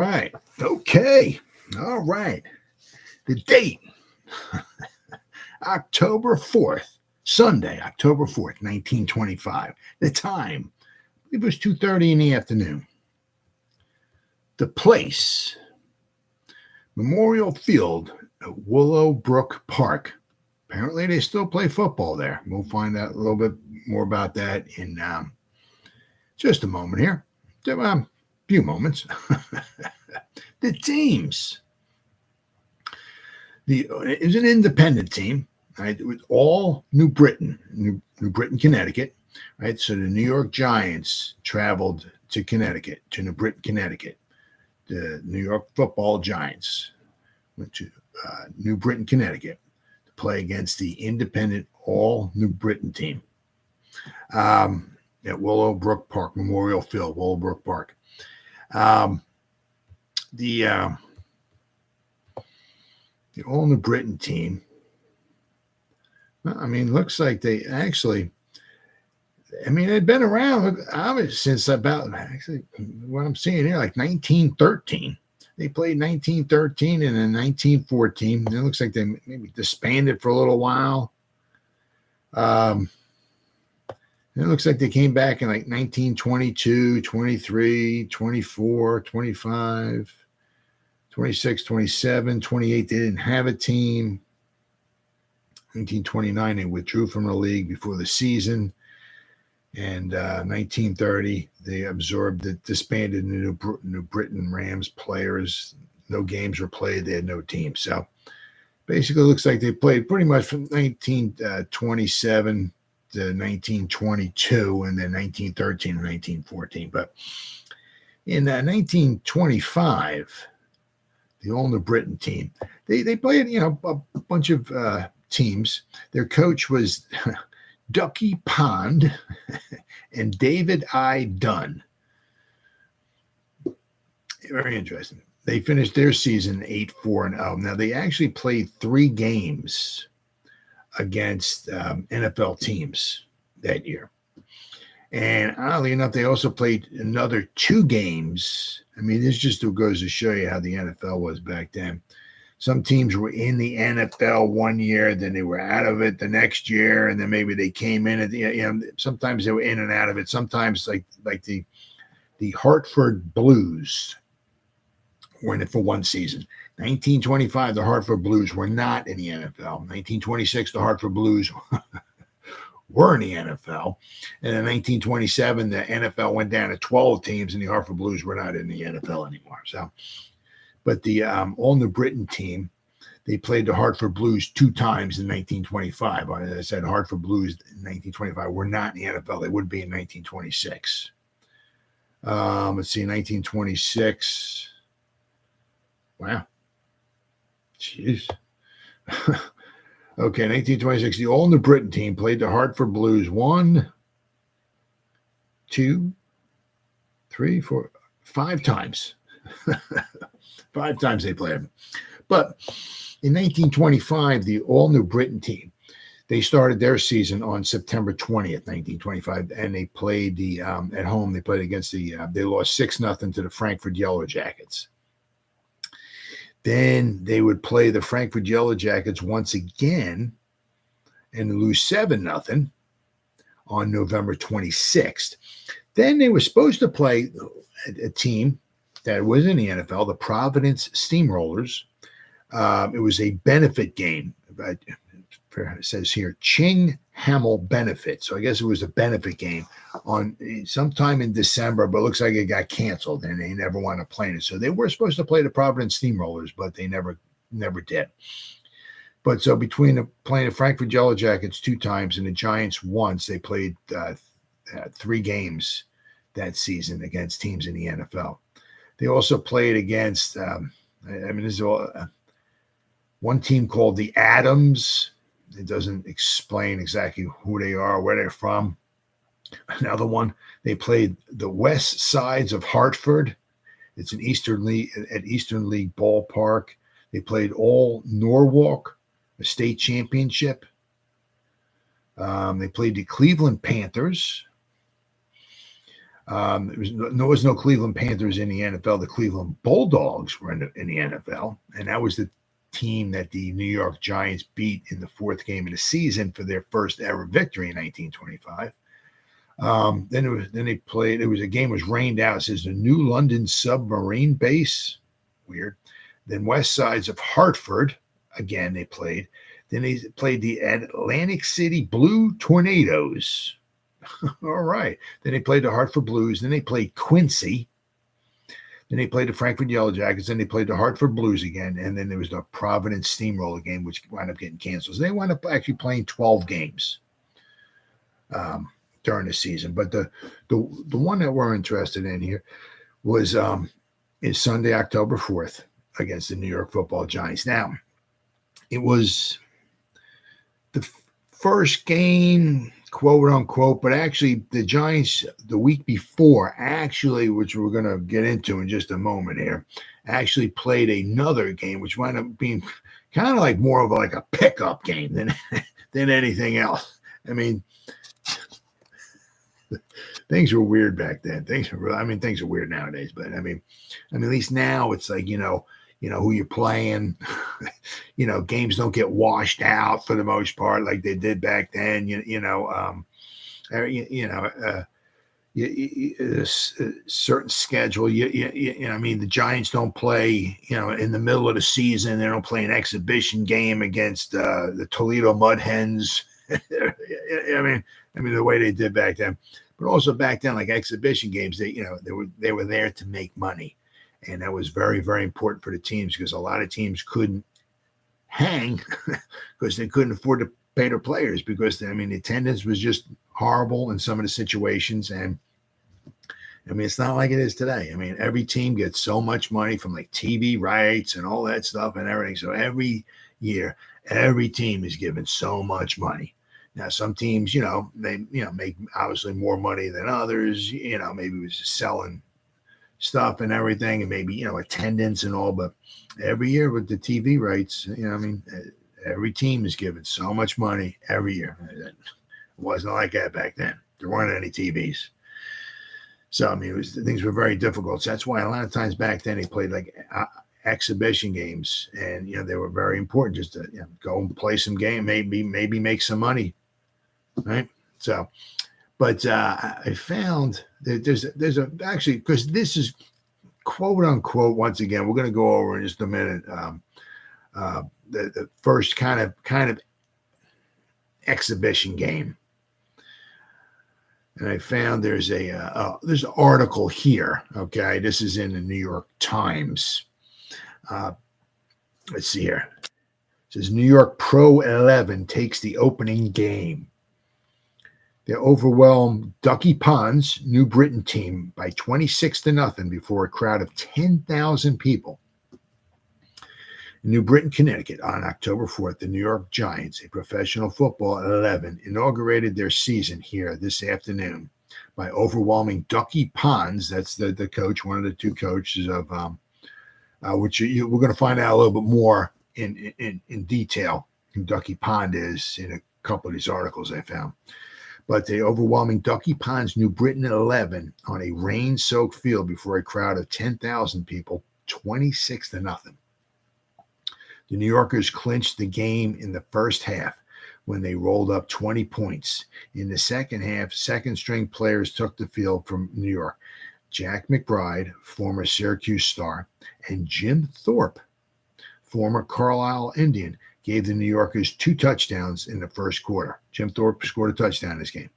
Right. Okay. All right. The date, October 4th, Sunday, October 4th, 1925. The time, I believe it was 2:30 in the afternoon. The place, Memorial Field at Willowbrook Park. Apparently, they still play football there. We'll find out a little bit more about that in just a moment here. A few moments. The teams. It was an independent team, right? It was all New Britain, New Britain, Connecticut, right? So the New York Giants traveled to Connecticut, to New Britain, Connecticut. The New York Football Giants went to New Britain, Connecticut to play against the independent all New Britain team at Willowbrook Park, Memorial Field, Willowbrook Park. The all New Britain team, I mean, looks like they actually, they've been around since about, actually, what I'm seeing here, like 1913. They played 1913 and then 1914. It looks like they maybe disbanded for a little while. It looks like they came back in like 1922, 23, 24, 25. 26, 27, 28, they didn't have a team. 1929, they withdrew from the league before the season. And 1930, they disbanded the New Britain Rams players. No games were played. They had no team. So basically, it looks like they played pretty much from 1927 to 1922 and then 1913 and 1914. But in 1925, the all New Britain team, they played, a bunch of teams. Their coach was Ducky Pond and David I. Dunn. Very interesting. They finished their season 8-4-0. Now, they actually played 3 games against NFL teams that year. And oddly enough, they also played another 2 games. This just goes to show you how the NFL was back then. Some teams were in the NFL one year, then they were out of it the next year, and then maybe they came in at the, sometimes they were in and out of it. Sometimes like the Hartford Blues were in it for one season. 1925, the Hartford Blues were not in the NFL. 1926, the Hartford Blues were in the NFL. And in 1927, the NFL went down to 12 teams, and the Hartford Blues were not in the NFL anymore. So, but the all New Britain team, they played the Hartford Blues 2 times in 1925. As I said, Hartford Blues in 1925 were not in the NFL. They would be in 1926. Let's see, 1926. Wow. Jeez. Okay, 1926, the all New Britain team played the Hartford Blues 1, 2, 3, 4, 5 times. 5 times they played them. But in 1925, the all New Britain team, they started their season on September 20th, 1925, and they played at home. They played against they lost 6-0 to the Frankfurt Yellow Jackets. Then they would play the Frankfurt Yellow Jackets once again and lose 7-0 on November 26th. Then they were supposed to play a team that was in the NFL, the Providence Steamrollers. It was a benefit game. It says here, Ching Hamel benefit. So I guess it was a benefit game on sometime in December, but it looks like it got canceled and they never wound up playing it. So they were supposed to play the Providence Steamrollers, but they never did. But so between playing the Frankfurt Yellow Jackets 2 times and the Giants once, they played 3 games that season against teams in the NFL. They also played against, this is all, one team called the Adams. It doesn't explain exactly who they are, where they're from. Another one, they played the West Sides of Hartford. It's an Eastern League ballpark. They played all Norwalk, a state championship. They played the Cleveland Panthers. There was no Cleveland Panthers in the NFL. The Cleveland Bulldogs were in the NFL, and that was the team that the New York Giants beat in the fourth game of the season for their first ever victory in 1925. Then they played. It was a game was rained out. It says the New London Submarine Base. Weird. Then West Sides of Hartford. Again, they played. Then they played the Atlantic City Blue Tornadoes. All right. Then they played the Hartford Blues. Then they played Quincy. Then they played the Frankfurt Yellow Jackets. Then they played the Hartford Blues again. And then there was the Providence Steamroller game, which wound up getting canceled. So they wound up actually playing 12 games during the season. But the one that we're interested in here was is Sunday, October 4th against the New York Football Giants. Now, it was the first game, quote unquote, but actually the Giants the week before, actually, which we're going to get into in just a moment here, actually played another game, which wound up being kind of like more of like a pickup game than anything else. I mean, things were weird back then. Things are weird nowadays, but I mean, at least now it's like, you know who you're playing. Games don't get washed out for the most part like they did back then. Certain schedule. The Giants don't play. In the middle of the season, they don't play an exhibition game against the Toledo Mud Hens. The way they did back then. But also back then, like exhibition games, they were there to make money. And that was very, very important for the teams because a lot of teams couldn't hang because they couldn't afford to pay their players because, the attendance was just horrible in some of the situations. And, it's not like it is today. Every team gets so much money from like TV rights and all that stuff and everything. So every year, every team is given so much money. Now, some teams, they make obviously more money than others. Maybe it was just selling stuff and everything, and maybe attendance and all. But every year with the TV rights, every team is given so much money every year. It wasn't like that back then. There weren't any TVs, so things were very difficult. So that's why a lot of times back then they played like exhibition games, and they were very important just to go and play some game, maybe make some money, right? So, but I found that there's actually, because this is quote unquote, once again, we're going to go over in just a minute, the first kind of exhibition game. And I found there's an article here. Okay, this is in the New York Times. Let's see here. It says New York Pro 11 takes the opening game. They overwhelmed Ducky Pond's New Britain team by 26-0 before a crowd of 10,000 people. In New Britain, Connecticut, on October 4th, the New York Giants, a professional football 11, inaugurated their season here this afternoon by overwhelming Ducky Pond's. That's the coach, one of the two coaches of which we're going to find out a little bit more in detail who Ducky Pond is in a couple of these articles I found. But the overwhelming Ducky Pond's New Britain 11 on a rain-soaked field before a crowd of 10,000 people, 26-0. The New Yorkers clinched the game in the first half when they rolled up 20 points. In the second half, second-string players took the field from New York. Jack McBride, former Syracuse star, and Jim Thorpe, former Carlisle Indian, gave the New Yorkers 2 touchdowns in the first quarter. Jim Thorpe scored a touchdown in this game.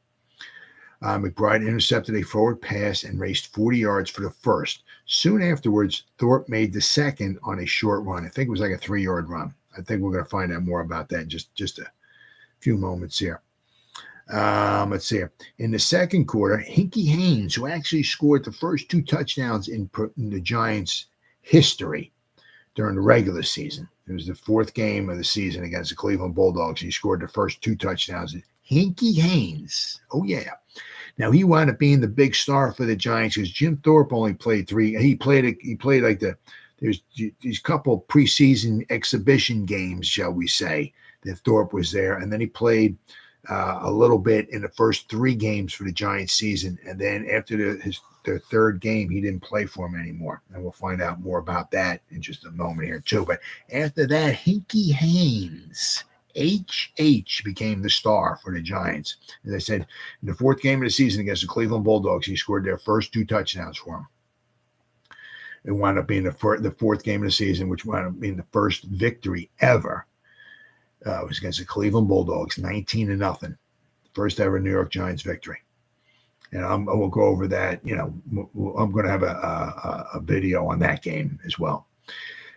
McBride intercepted a forward pass and raced 40 yards for the first. Soon afterwards, Thorpe made the second on a short run. I think it was like a 3-yard run. I think we're going to find out more about that in just a few moments here. Let's see. In the second quarter, Hinkie Haynes, who actually scored the first 2 touchdowns in the Giants' history during the regular season. It was the 4th game of the season against the Cleveland Bulldogs. He scored the first 2 touchdowns. Hinkie Haynes. Oh, yeah. Now, he wound up being the big star for the Giants because Jim Thorpe only played 3. He played like there's these couple preseason exhibition games, shall we say, that Thorpe was there. And then he played a little bit in the first 3 games for the Giants season. And then after their third game, he didn't play for them anymore. And we'll find out more about that in just a moment here, too. But after that, Hinkie Haynes, HH, became the star for the Giants. As I said, in the fourth game of the season against the Cleveland Bulldogs, he scored their first 2 touchdowns for them. It wound up being the fourth game of the season, which wound up being the first victory ever. It was against the Cleveland Bulldogs, 19-0. First ever New York Giants victory. And we'll go over that. I'm going to have a video on that game as well.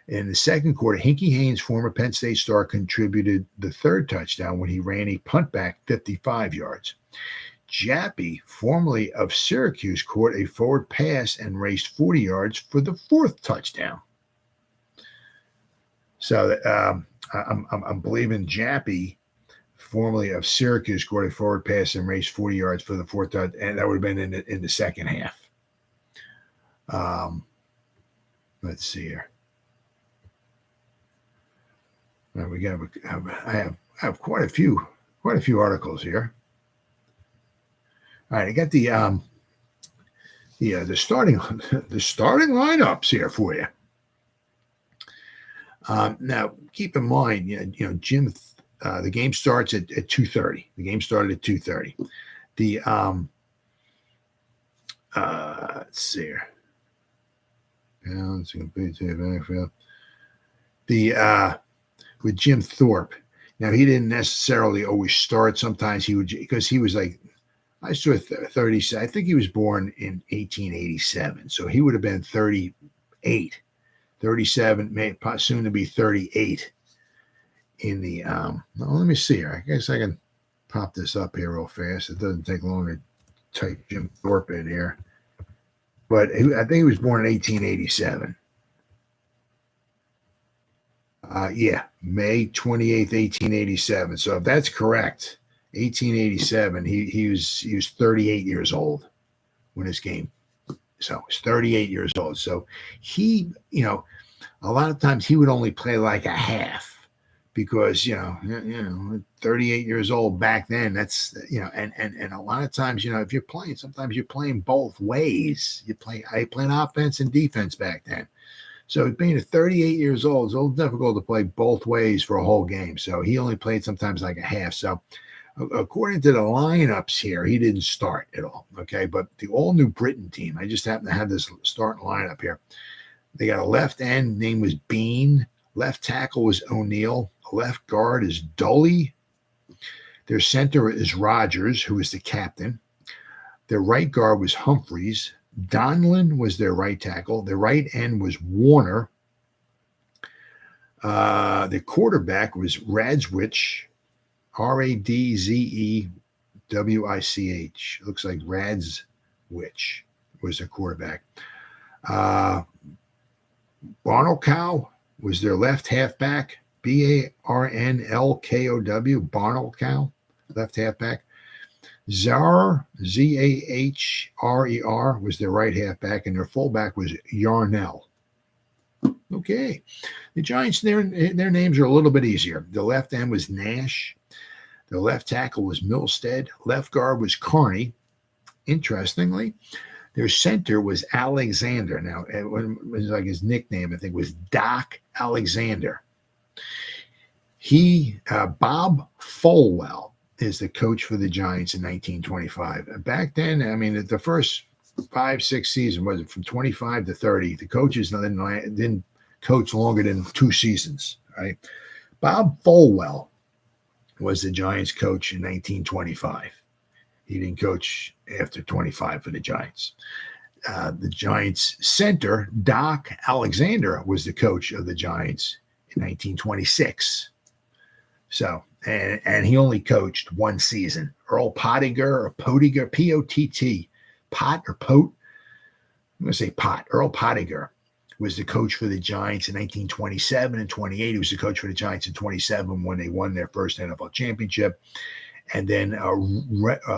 In the second quarter, Hinkie Haynes, former Penn State star, contributed the third touchdown when he ran a punt back 55 yards. Jappy, formerly of Syracuse, caught a forward pass and raced 40 yards for the fourth touchdown. So I'm believing Jappy, formerly of Syracuse, scored a forward pass and raced 40 yards for the fourth touchdown, and that would have been in the second half. Let's see here. I have quite a few articles here. All right, I got the starting lineups here for you. Now, keep in mind, Jim. The game starts at 2:30. The game started at 2:30. Let's see here. With Jim Thorpe. Now, he didn't necessarily always start. Sometimes he would, because he was like, I saw 30. I think he was born in 1887, so he would have been 38, 37, soon to be 38. In the let me see here. I guess I can pop this up here real fast. It doesn't take long to type Jim Thorpe in here. But I think he was born in 1887. May 28th, 1887. So if that's correct, 1887, he was 38 years old when this game. So he's 38 years old. So he, a lot of times he would only play like a half. Because 38 years old back then, that's and a lot of times, if you're playing, sometimes you're playing both ways. I played offense and defense back then. So being 38 years old, it's a little difficult to play both ways for a whole game. So he only played sometimes like a half. So according to the lineups here, he didn't start at all. Okay, but the all New Britain team, I just happen to have this starting lineup here. They got a left end, name was Bean. Left tackle was O'Neal. Left guard is Dolly. Their center is Rogers, who is the captain. Their right guard was Humphreys. Donlin was their right tackle. Their right end was Warner. The quarterback was Radzwich, Radzewich. Looks like Radzwich was their quarterback. Barnelcow was their left halfback. Barnlkow, Barnelcow, left halfback. Zahrer, Zahrer, was their right halfback, and their fullback was Yarnell. Okay. The Giants, their names are a little bit easier. The left end was Nash. The left tackle was Milstead. Left guard was Carney. Interestingly, their center was Alexander. Now, it was like his nickname, I think, was Doc Alexander. Bob Folwell is the coach for the Giants in 1925. Back then, I mean, the first 5-6 seasons, was it from 25 to 30? The coaches didn't coach longer than 2 seasons, right? Bob Folwell was the Giants coach in 1925. He didn't coach after 25 for the Giants. The Giants center, Doc Alexander, was the coach of the Giants in 1926. So, and he only coached 1 season. Earl Pottinger or Pottinger, P-O-T-T, Pot or Pote. I'm going to say Pot. Earl Pottinger was the coach for the Giants in 1927 and 28. He was the coach for the Giants in 27 when they won their first NFL championship. And then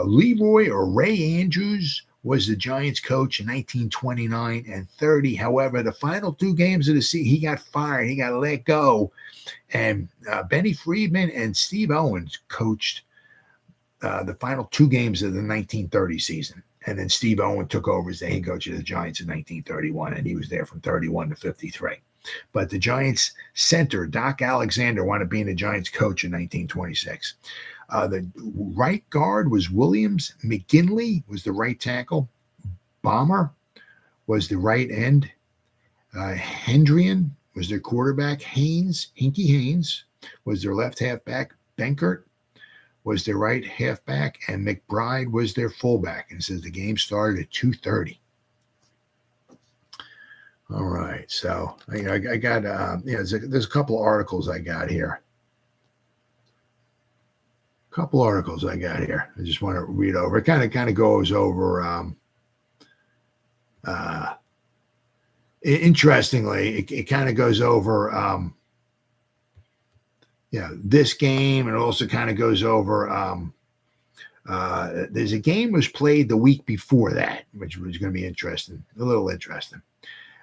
Leroy or Ray Andrews was the Giants coach in 1929 and 30. However, the final 2 games of the season, he got fired. He got let go. And Benny Friedman and Steve Owens coached the final 2 games of the 1930 season. And then Steve Owen took over as the head coach of the Giants in 1931, and he was there from 31 to 53. But the Giants center, Doc Alexander, wound up being the Giants coach in 1926. The right guard was Williams. McGinley was the right tackle. Bomber was the right end. Hendrian was their quarterback. Hinky Haynes, was their left halfback. Benkert was their right halfback, and McBride was their fullback. And it says the game started at 2:30. All right, so I got there's a couple of articles I got here. I just want to read over. It kind of goes over. Interestingly, it kind of goes over. This game, and it also kind of goes over. There's a game was played the week before that, which was going to be interesting, a little interesting.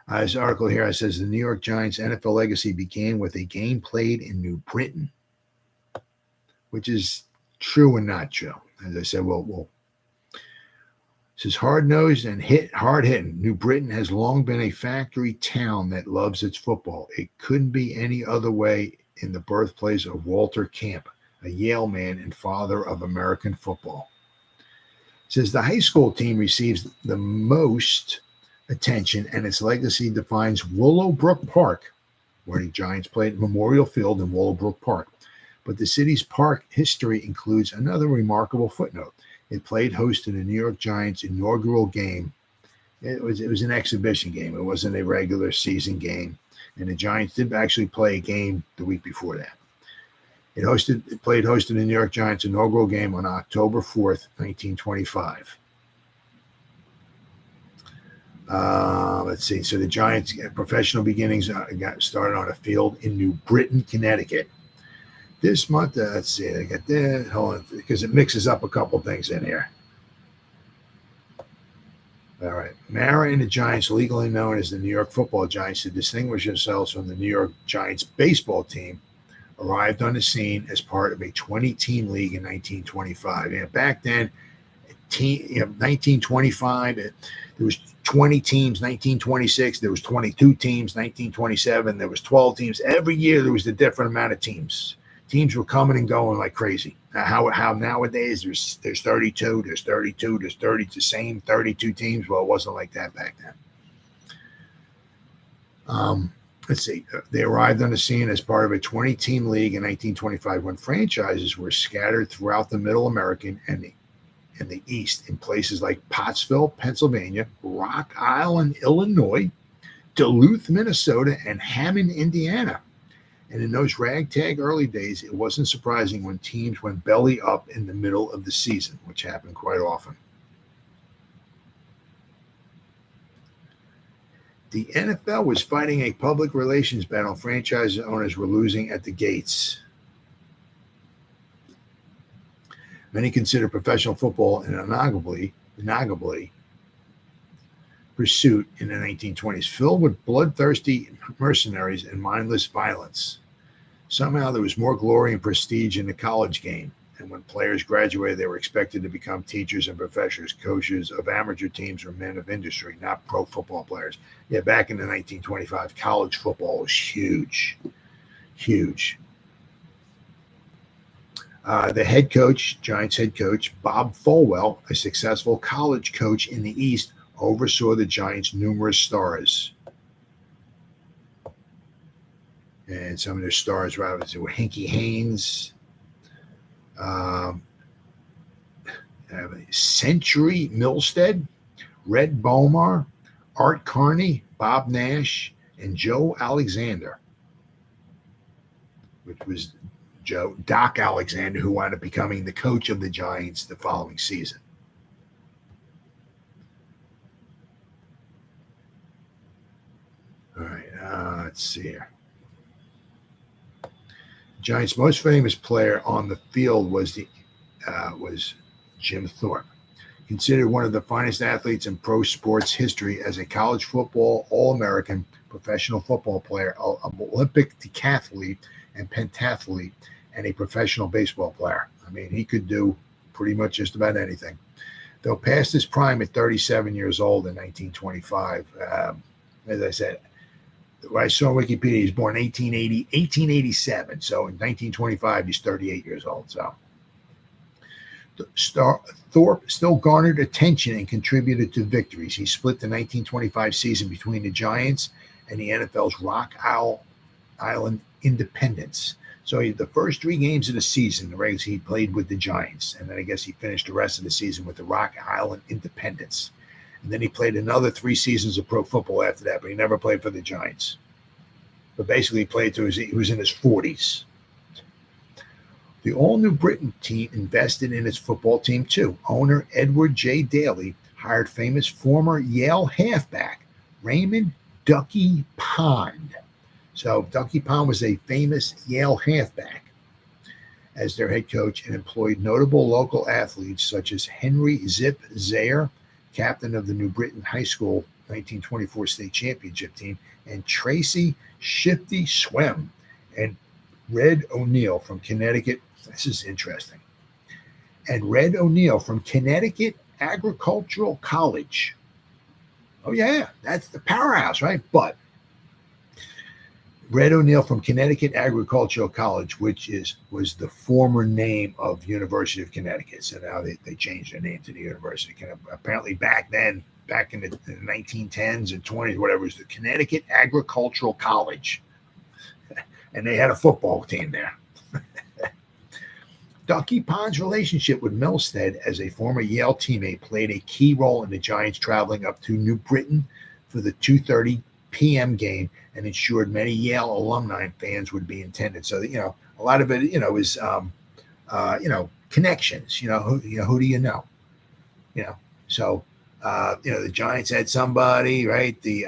This article here says the New York Giants' NFL legacy began with a game played in New Britain, which is true and not true. As I said, it says hard-nosed and hard-hitting. New Britain has long been a factory town that loves its football. It couldn't be any other way in the birthplace of Walter Camp, a Yale man and father of American football. It says the high school team receives the most attention, and its legacy defines Willowbrook Park, where the Giants played at Memorial Field in Willowbrook Park. But the city's park history includes another remarkable footnote. It played host to the New York Giants' inaugural game. It was an exhibition game. It wasn't a regular season game. And the Giants did actually play a game the week before that. It played host to the New York Giants' inaugural game on October 4th, 1925. Let's see. So the Giants' professional beginnings got started on a field in New Britain, Connecticut. This month, let's see. I got this. Hold on, because it mixes up a couple things in here. All right. Mara and the Giants, legally known as the New York Football Giants, to distinguish themselves from the New York Giants baseball team, arrived on the scene as part of a 20-team league in 1925. And back then, 1925, there was 20 teams. 1926, there was 22 teams. 1927, there was 12 teams. Every year, there was a different amount of teams. Teams were coming and going like crazy. How nowadays there's 32, there's 32, there's 30, the same 32 teams. Well, it wasn't like that back then. Let's see. They arrived on the scene as part of a 20-team league in 1925 when franchises were scattered throughout the Middle American and the East in places like Pottsville, Pennsylvania, Rock Island, Illinois, Duluth, Minnesota, and Hammond, Indiana. And in those ragtag early days, it wasn't surprising when teams went belly up in the middle of the season, which happened quite often. The NFL was fighting a public relations battle. Franchise owners were losing at the gates. Many consider professional football an inaugural pursuit in the 1920s, filled with bloodthirsty mercenaries and mindless violence. Somehow there was more glory and prestige in the college game, and when players graduated, they were expected to become teachers and professors, coaches of amateur teams, or men of industry, not pro football players. Yeah, back in the 1925, college football was huge. The head coach, Giants head coach, Bob Folwell, a successful college coach in the East, oversaw the Giants' numerous stars. And some of their stars were Hinky Haynes, Century Milstead, Red Bomar, Art Carney, Bob Nash, and Joe Alexander, which was Doc Alexander, who wound up becoming the coach of the Giants the following season. All right, let's see here. Giants' most famous player on the field was Jim Thorpe, considered one of the finest athletes in pro sports history as a college football All-American, professional football player, Olympic decathlete and pentathlete, and a professional baseball player. I mean, he could do pretty much just about anything. Though past his prime at 37 years old in 1925, as I said, I saw on Wikipedia, he was born 1887. So in 1925, he's 38 years old. So Thorpe still garnered attention and contributed to victories. He split the 1925 season between the Giants and the NFL's Rock Island Independents. So the first 3 games of the season, the regular season, he played with the Giants. And then I guess he finished the rest of the season with the Rock Island Independents. And then he played another 3 seasons of pro football after that, but he never played for the Giants. But basically he played till he was in his 40s. The all-New Britain team invested in its football team too. Owner Edward J. Daly hired famous former Yale halfback Raymond Ducky Pond. So Ducky Pond was a famous Yale halfback as their head coach and employed notable local athletes such as Henry Zip Zaire, captain of the New Britain High School 1924 state championship team, and Tracy Shifty Swem and Red O'Neill from Connecticut. This is interesting. And Red O'Neill from Connecticut Agricultural College. Oh, yeah, that's the powerhouse, right? But Red O'Neill from Connecticut Agricultural College, which was the former name of University of Connecticut. So now they changed their name to the University. Apparently back then, back in the 1910s and 20s, whatever, it was the Connecticut Agricultural College. And they had a football team there. Ducky Pond's relationship with Milstead as a former Yale teammate played a key role in the Giants traveling up to New Britain for the 2:30 p.m. game and ensured many Yale alumni and fans would be in attendance. So, a lot of it, is, connections. Who do you know? So, the Giants had somebody, right? The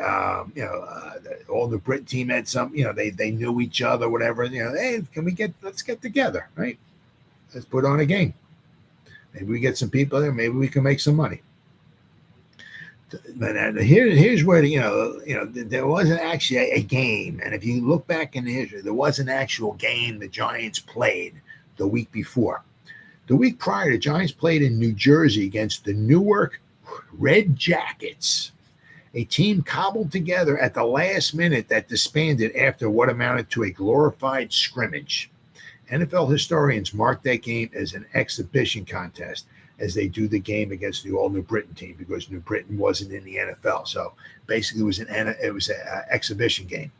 all the Brit team had some, they knew each other, whatever. Hey, let's get together, right? Let's put on a game. Maybe we get some people there. Maybe we can make some money. But here's where there wasn't actually a game, and if you look back in the history, there was an actual game the Giants played the week before. The week prior, the Giants played in New Jersey against the Newark Red Jackets, a team cobbled together at the last minute that disbanded after what amounted to a glorified scrimmage. NFL historians mark that game as an exhibition contest, as they do the game against the all New Britain team, because New Britain wasn't in the NFL. So basically, it was an exhibition game,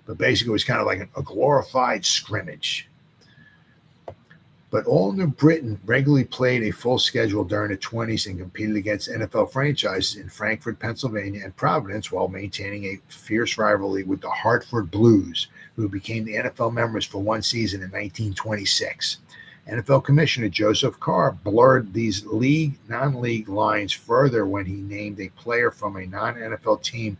but basically it was kind of like a glorified scrimmage. But all New Britain regularly played a full schedule during the 20s and competed against NFL franchises in Frankfort, Pennsylvania, and Providence, while maintaining a fierce rivalry with the Hartford Blues, who became the NFL members for one season in 1926. NFL Commissioner Joseph Carr blurred these league, non-league lines further when he named a player from a non-NFL team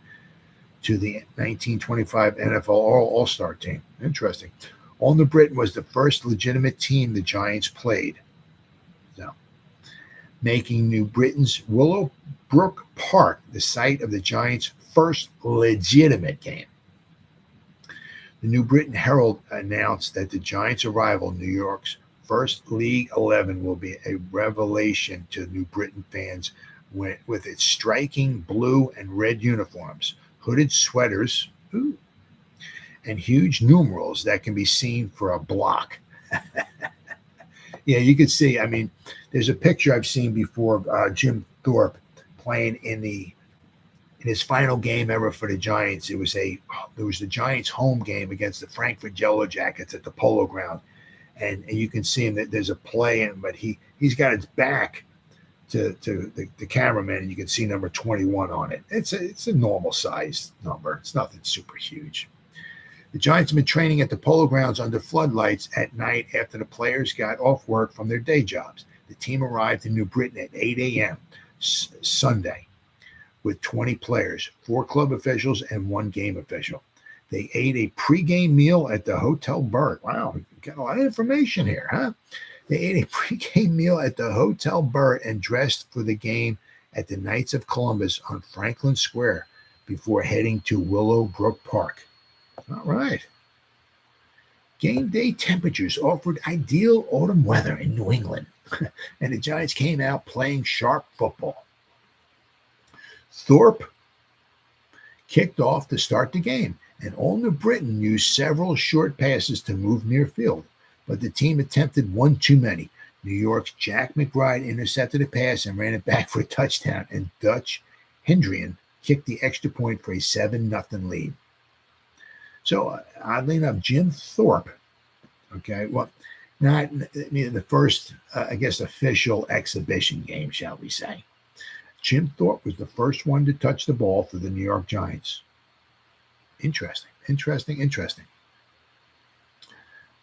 to the 1925 NFL All-Star team. Interesting. All New Britain was the first legitimate team the Giants played, making New Britain's Willowbrook Park the site of the Giants' first legitimate game. The New Britain Herald announced that the Giants' arrival in New York's first League 11 will be a revelation to New Britain fans with its striking blue and red uniforms, hooded sweaters, and huge numerals that can be seen for a block. Yeah, you can see, there's a picture I've seen before of Jim Thorpe playing in his final game ever for the Giants. It was the Giants home game against the Frankfurt Yellow Jackets at the Polo Ground. And you can see him that there's a play in, but he's got his back to the cameraman, and you can see number 21 on it. It's a normal sized number. It's nothing super huge. The Giants have been training at the Polo Grounds under floodlights at night after the players got off work from their day jobs. The team arrived in New Britain at 8 a.m. Sunday with 20 players, 4 club officials, and 1 game official. They ate a pregame meal at the Hotel Burt. Wow, we got a lot of information here, huh? They ate a pregame meal at the Hotel Burt and dressed for the game at the Knights of Columbus on Franklin Square before heading to Willowbrook Park. All right. Game day temperatures offered ideal autumn weather in New England. And the Giants came out playing sharp football. Thorpe kicked off to start the game, and All New Britain used several short passes to move near field, but the team attempted one too many. New York's Jack McBride intercepted a pass and ran it back for a touchdown, and Dutch Hendrian kicked the extra point for a 7-0 lead. So, oddly enough, Jim Thorpe, okay, well, not the first, official exhibition game, shall we say. Jim Thorpe was the first one to touch the ball for the New York Giants. Interesting.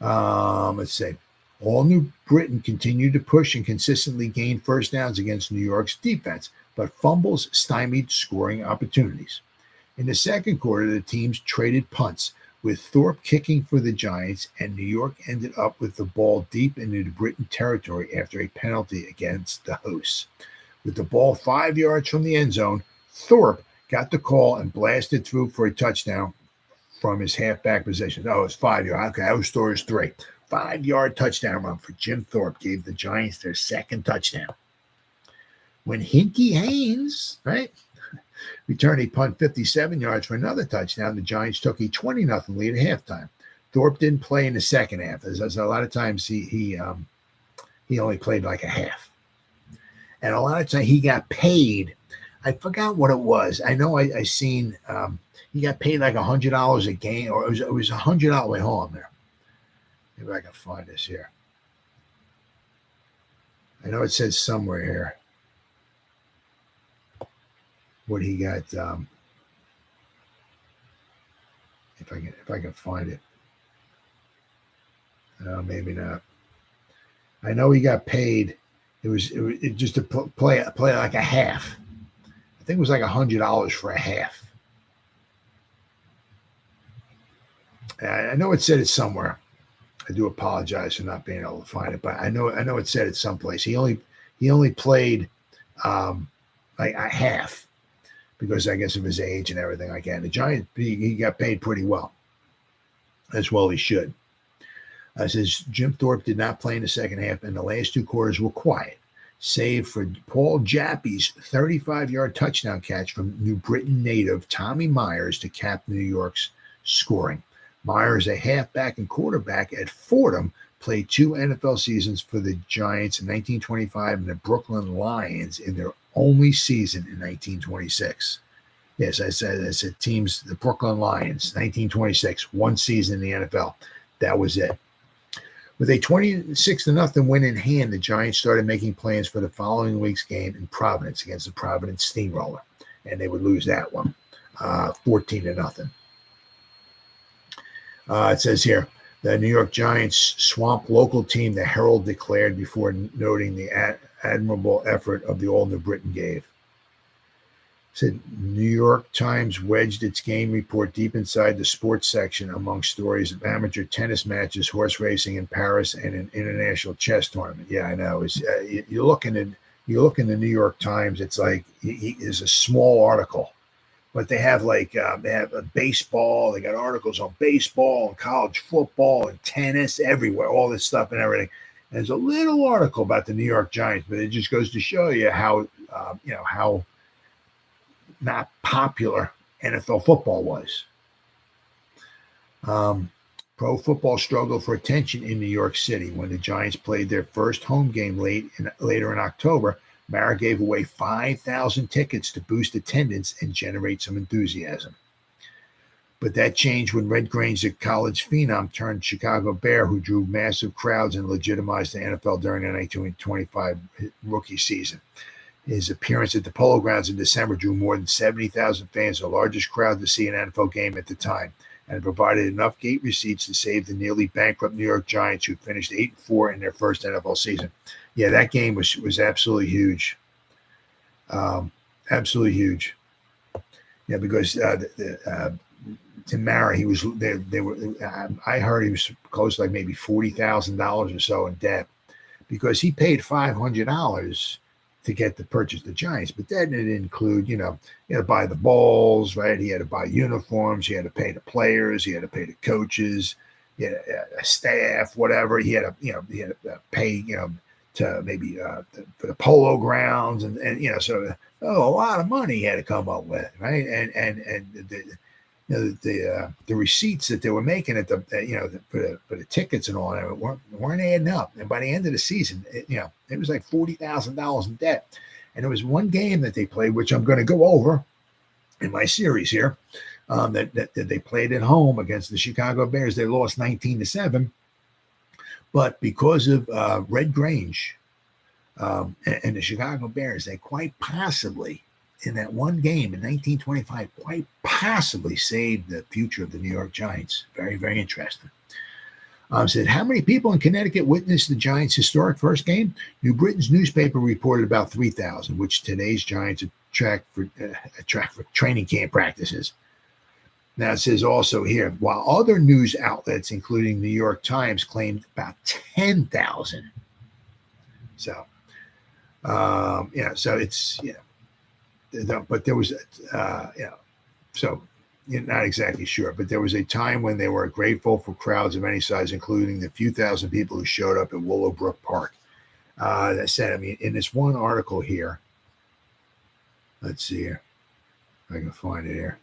Let's see. All New Britain continued to push and consistently gain first downs against New York's defense, but fumbles stymied scoring opportunities. In the second quarter, the teams traded punts, with Thorpe kicking for the Giants, and New York ended up with the ball deep into the Britain territory after a penalty against the hosts. With the ball 5 yards from the end zone, Thorpe got the call and blasted through for a touchdown from his halfback position. Oh, it's 5 yards. Okay, our score is 3. 5-yard touchdown run for Jim Thorpe gave the Giants their second touchdown. When Hinkie Haynes, returned a punt 57 yards for another touchdown, the Giants took a 20-0 lead at halftime. Thorpe didn't play in the second half, as a lot of times he only played like a half. And a lot of times he got paid. I forgot what it was. I know I seen he got paid like $100 a game, or it was $100. Wait, hold on there. Maybe I can find this here. I know it says somewhere here what he got. If I can find it. No, maybe not. I know he got paid. It was just to play like a half. I think it was like $100 for a half. I know it said it somewhere. I do apologize for not being able to find it, but I know it said it someplace. He only played like a half because I guess of his age and everything like that. The Giants, he got paid pretty well, as well he should. Says Jim Thorpe did not play in the second half, and the last two quarters were quiet, save for Paul Jappy's 35-yard touchdown catch from New Britain native Tommy Myers to cap New York's scoring. Myers, a halfback and quarterback at Fordham, played 2 NFL seasons for the Giants in 1925 and the Brooklyn Lions in their only season in 1926. Yes, I said teams, the Brooklyn Lions, 1926, one season in the NFL. That was it. With a 26-0 win in hand, the Giants started making plans for the following week's game in Providence against the Providence Steamroller, and they would lose that one, 14-0. It says here, the New York Giants swamped local team, the Herald declared before noting the admirable effort of the All New Britain gave. Said New York Times wedged its game report deep inside the sports section among stories of amateur tennis matches, horse racing in Paris, and an international chess tournament. Yeah, I know. You look in the New York Times, it's like it's a small article, but they have a baseball. They got articles on baseball and college football and tennis everywhere, all this stuff and everything. And there's a little article about the New York Giants, but it just goes to show you how how not popular NFL football was. Pro football struggled for attention in New York City. When the Giants played their first home game later in October, Mara gave away 5,000 tickets to boost attendance and generate some enthusiasm. But that changed when Red Grange, a college phenom, turned Chicago Bear, who drew massive crowds and legitimized the NFL during the 1925 rookie season. His appearance at the Polo Grounds in December drew more than 70,000 fans, the largest crowd to see an NFL game at the time, and provided enough gate receipts to save the nearly bankrupt New York Giants, who finished 8-4 in their first NFL season. Yeah, that game was absolutely huge. Absolutely huge. Yeah, because to Mara, he was they were. I heard he was close to like maybe $40,000 or so in debt because he paid $500 to get to purchase the Giants, but that didn't include, he had to buy the balls, right? He had to buy uniforms. He had to pay the players. He had to pay the coaches. He had a staff, whatever. He had to, pay, to maybe for the polo grounds, and so a lot of money he had to come up with, right? And the receipts that they were making at the for the tickets and all that weren't adding up. And by the end of the season, it was like $40,000 in debt. And there was one game that they played, which I'm going to go over in my series here, that they played at home against the Chicago Bears. They lost 19-7, but because of Red Grange and the Chicago Bears, they quite possibly, in that one game in 1925, quite possibly saved the future of the New York Giants. Very, very interesting. Said, how many people in Connecticut witnessed the Giants' historic first game? New Britain's newspaper reported about 3,000, which today's Giants attract for training camp practices. Now, it says also here, while other news outlets, including New York Times, claimed about 10,000. So, so it's, but there was, so you're not exactly sure, but there was a time when they were grateful for crowds of any size, including the few thousand people who showed up at Willowbrook Park. That said, I mean, in this one article here, let's see here, if I can find it here.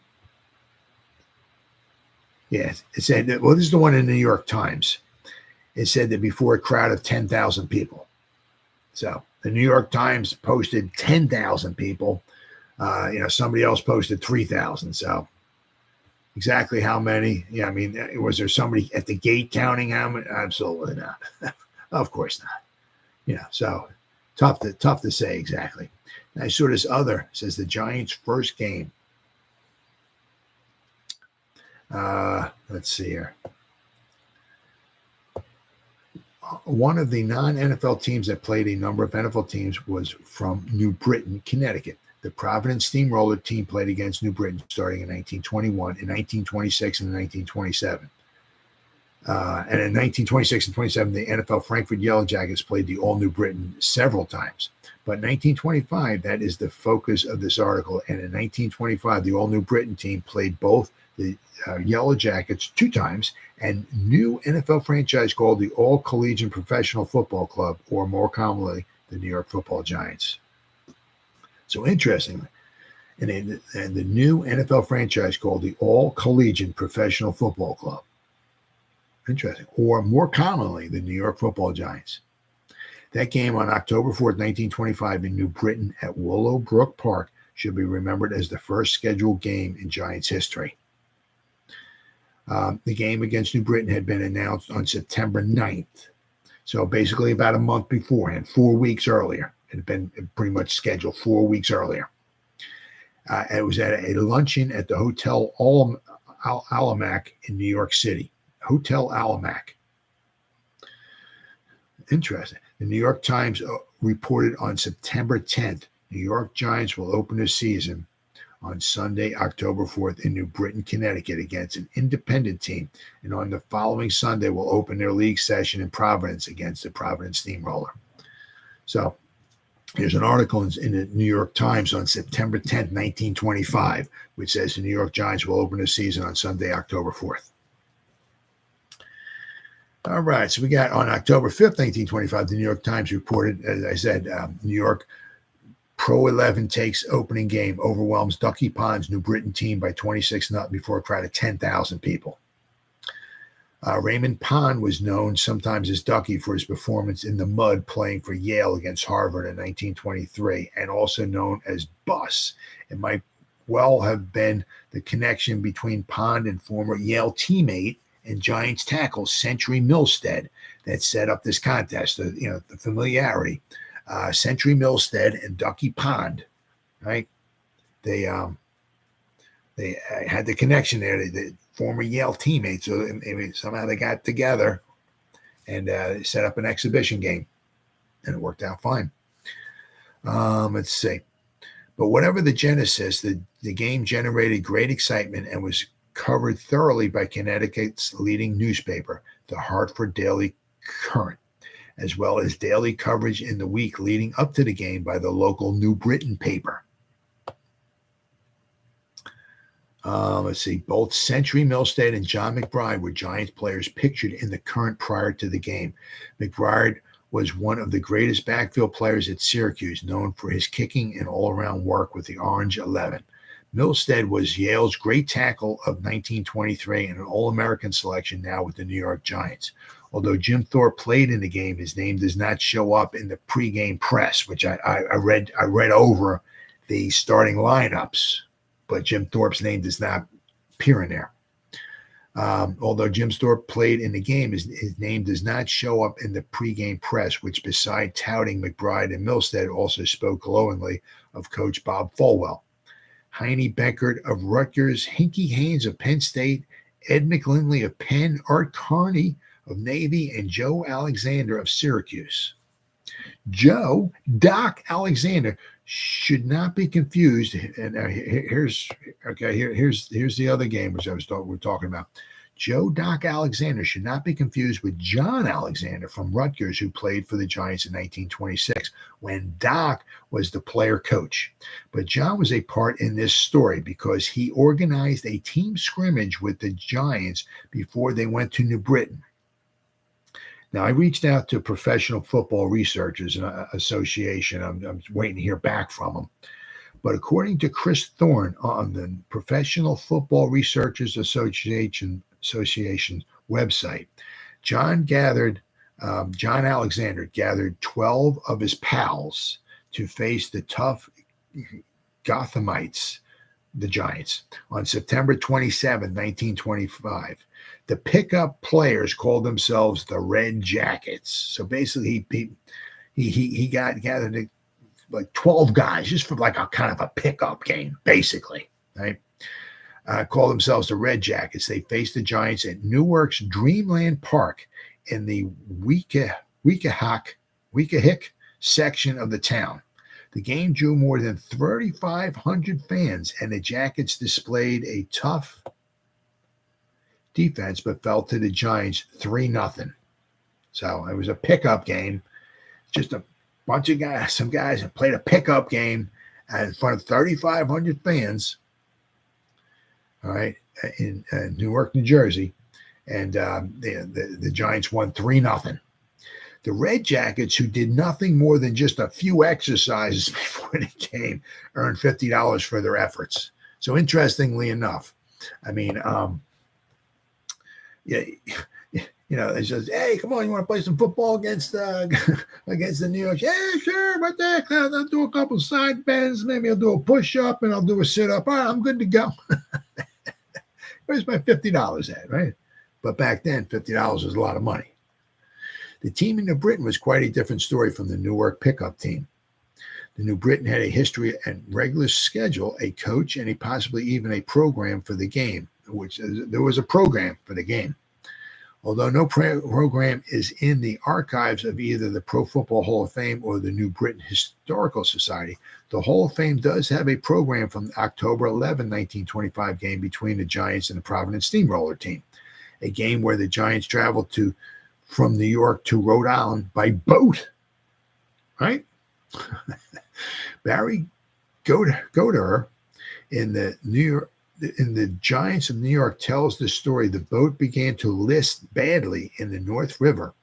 Yes, it said that, well, this is the one in the New York Times. It said that before a crowd of 10,000 people. So the New York Times posted 10,000 people. Somebody else posted 3,000. So exactly how many? Yeah, I mean, was there somebody at the gate counting how many? Absolutely not. Of course not. So tough to say exactly. And I saw this other, says the Giants' first game. Let's see here. One of the non-NFL teams that played a number of NFL teams was from New Britain, Connecticut. The Providence Steamroller team played against New Britain starting in 1921, in 1926, and in 1927. And in 1926 and 27, the NFL Frankfurt Yellow Jackets played the All New Britain several times. But in 1925, that is the focus of this article. And in 1925, the All New Britain team played both the Yellow Jackets 2 times and new NFL franchise called the All Collegiate Professional Football Club, or more commonly, the New York Football Giants. So interestingly, and the new NFL franchise called the All Collegiate Professional Football Club. Interesting. Or more commonly, the New York Football Giants. That game on October 4th, 1925 in New Britain at Willowbrook Park should be remembered as the first scheduled game in Giants history. The game against New Britain had been announced on September 9th. So basically about a month beforehand, 4 weeks earlier. It had been pretty much scheduled 4 weeks earlier. It was at a luncheon at the Hotel Alamac in New York City. Hotel Alamac. Interesting. The New York Times reported on September 10th, New York Giants will open their season on Sunday, October 4th in New Britain, Connecticut against an independent team. And on the following Sunday, will open their league session in Providence against the Providence Steamroller. So there's an article in the New York Times on September 10th, 1925, which says the New York Giants will open their season on Sunday, October 4th. All right, so we got on October 5th, 1925, the New York Times reported, as I said, New York Pro 11 takes opening game, overwhelms Ducky Pond's New Britain team by 26-0 before a crowd of 10,000 people. Raymond Pond was known sometimes as Ducky for his performance in the mud playing for Yale against Harvard in 1923, and also known as Bus. It might well have been the connection between Pond and former Yale teammate and Giants tackle Century Milstead that set up this contest. The familiarity. Century Milstead and Ducky Pond, right? They had the connection there. The former Yale teammates, so somehow they got together and set up an exhibition game, and it worked out fine. Let's see. But whatever the genesis, the game generated great excitement and was covered thoroughly by Connecticut's leading newspaper, the Hartford Daily Current, as well as daily coverage in the week leading up to the game by the local New Britain paper. Let's see. Both Century Milstead and John McBride were Giants players pictured in the Current prior to the game. McBride was one of the greatest backfield players at Syracuse, known for his kicking and all-around work with the Orange 11. Milstead was Yale's great tackle of 1923 and an All-American selection now with the New York Giants. Although Jim Thorpe played in the game, his name does not show up in the pregame press, which I read over the starting lineups, but Jim Thorpe's name does not appear in there. Although Jim Thorpe played in the game, his name does not show up in the pregame press, which beside touting McBride and Milstead also spoke glowingly of Coach Bob Folwell. Heine Beckert of Rutgers, Hinkie Haynes of Penn State, Ed McLinley of Penn, Art Carney of Navy, and Joe Alexander of Syracuse. Joe Doc Alexander should not be confused. And here's the other game which we're talking about. Joe Doc Alexander should not be confused with John Alexander from Rutgers, who played for the Giants in 1926 when Doc was the player coach. But John was a part in this story because he organized a team scrimmage with the Giants before they went to New Britain. Now, I reached out to Professional Football Researchers Association. I'm waiting to hear back from them. But according to Chris Thorne on the Professional Football Researchers Association website, John Alexander gathered 12 of his pals to face the tough Gothamites, the Giants, on September 27, 1925. The pickup players called themselves the Red Jackets. So basically, he gathered like 12 guys just for like a kind of a pickup game, basically, right? Called themselves the Red Jackets. They faced the Giants at Newark's Dreamland Park in the Weekahick section of the town. The game drew more than 3,500 fans, and the Jackets displayed a tough defense, but fell to the Giants 3-0. So it was a pickup game. Just a bunch of guys, some guys that played a pickup game in front of 3,500 fans. All right, in Newark, New Jersey, and the Giants won 3-0. The Red Jackets, who did nothing more than just a few exercises before the game, earned $50 for their efforts. So interestingly enough, I mean, it says, hey, come on, you want to play some football against the New York? Yeah, sure, right there. I'll do a couple side bends. Maybe I'll do a push-up and I'll do a sit-up. All right, I'm good to go. Where's my $50 at, right? But back then, $50 was a lot of money. The team in New Britain was quite a different story from the Newark pickup team. The New Britain had a history and regular schedule, a coach, and possibly even a program for the game, which there was a program for the game. Although no program is in the archives of either the Pro Football Hall of Fame or the New Britain Historical Society, the Hall of Fame does have a program from the October 11, 1925 game between the Giants and the Providence Steamroller team, a game where the Giants traveled from New York to Rhode Island by boat, right? Barry Goder in the Giants of New York tells the story. The boat began to list badly in the North River,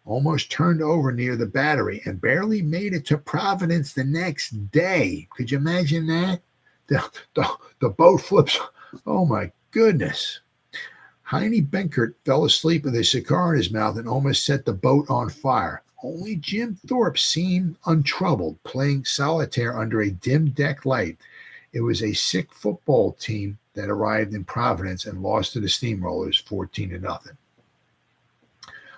almost turned over near the Battery, and barely made it to Providence the next day. Could you imagine that? The boat flips. Oh, my goodness. Heine Beckert fell asleep with a cigar in his mouth and almost set the boat on fire. Only Jim Thorpe seemed untroubled, playing solitaire under a dim deck light. It was a sick football team that arrived in Providence and lost to the Steamrollers 14-0.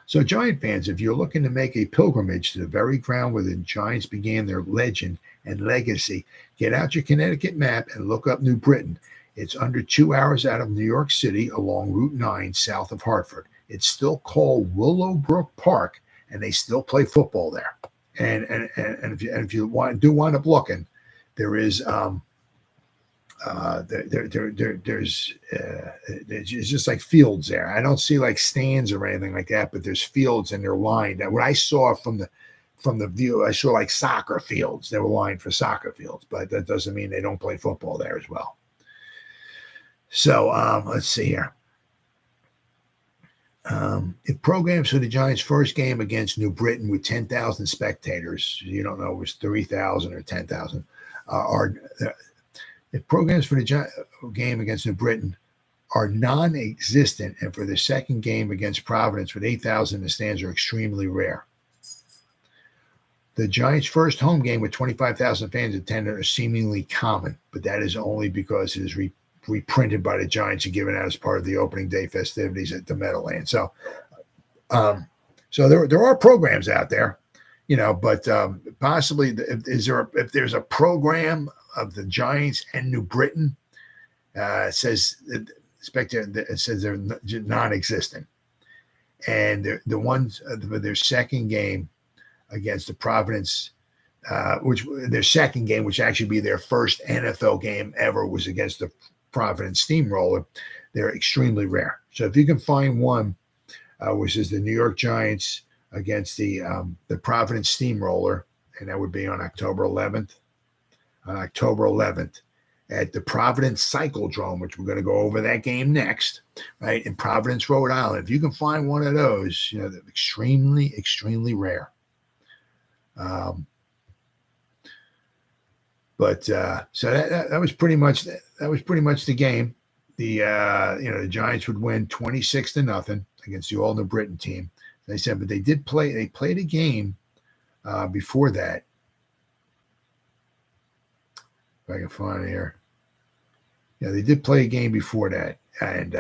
So, Giant fans, if you're looking to make a pilgrimage to the very ground where the Giants began their legend and legacy, get out your Connecticut map and look up New Britain. It's under 2 hours out of New York City along Route 9 south of Hartford. It's still called Willowbrook Park, and they still play football there. And if you wind up looking, there is it's just like fields there. I don't see like stands or anything like that, but there's fields and they're lined. And what I saw from the view, I saw like soccer fields. They were lined for soccer fields, but that doesn't mean they don't play football there as well. So let's see here. If programs for the Giants' first game against New Britain with 10,000 spectators, you don't know if it was 3,000 or 10,000, if programs for the game against New Britain are non-existent, and for the second game against Providence with 8,000 in the stands are extremely rare. The Giants' first home game with 25,000 fans attended are seemingly common, but that is only because it is reprinted by the Giants and given out as part of the opening day festivities at the Meadowlands. So, there are programs out there, but possibly if there's a program of the Giants and New Britain, it says they're non-existent, and the ones for their second game against the Providence, which actually be their first NFL game ever, was against the Providence Steamroller. They're extremely rare. So if you can find one, which is the New York Giants against the Providence Steamroller, and that would be on October 11th. On October 11th at the Providence Cyclodrome, which we're going to go over that game next, right, in Providence, Rhode Island. If you can find one of those, they're extremely, extremely rare. So that was pretty much the game. The Giants would win 26-0 against the All New Britain team. As I said, but they played a game before that. If I can find it here. Yeah, they did play a game before that, and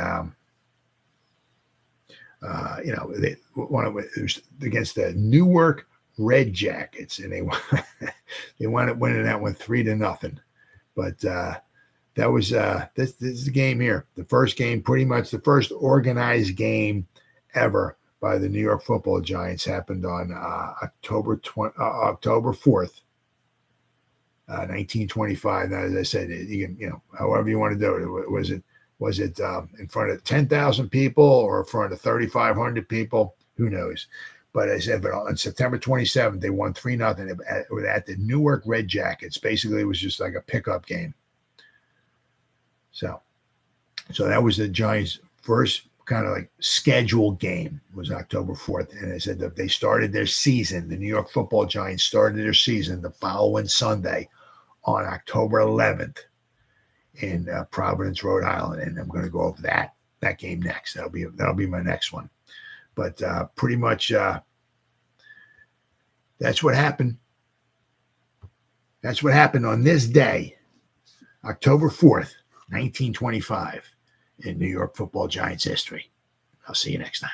it was against the Newark Red Jackets, and they wound up winning that one 3-0. But that was this is the game here. The first game, pretty much the first organized game ever by the New York Football Giants, happened on October 4th. 1925. Now, as I said, you can, however you want to do it. Was it in front of 10,000 people or in front of 3,500 people? Who knows? But as I said, on September 27th, they won 3-0 at the Newark Red Jackets. Basically, it was just like a pickup game. So that was the Giants' first kind of like scheduled game, was October 4th. And I said that they started their season. The New York Football Giants started their season the following Sunday on October 11th in Providence, Rhode Island. And I'm going to go over that game next. That'll be my next one. But pretty much that's what happened. That's what happened on this day, October 4th, 1925. In New York Football Giants history. I'll see you next time.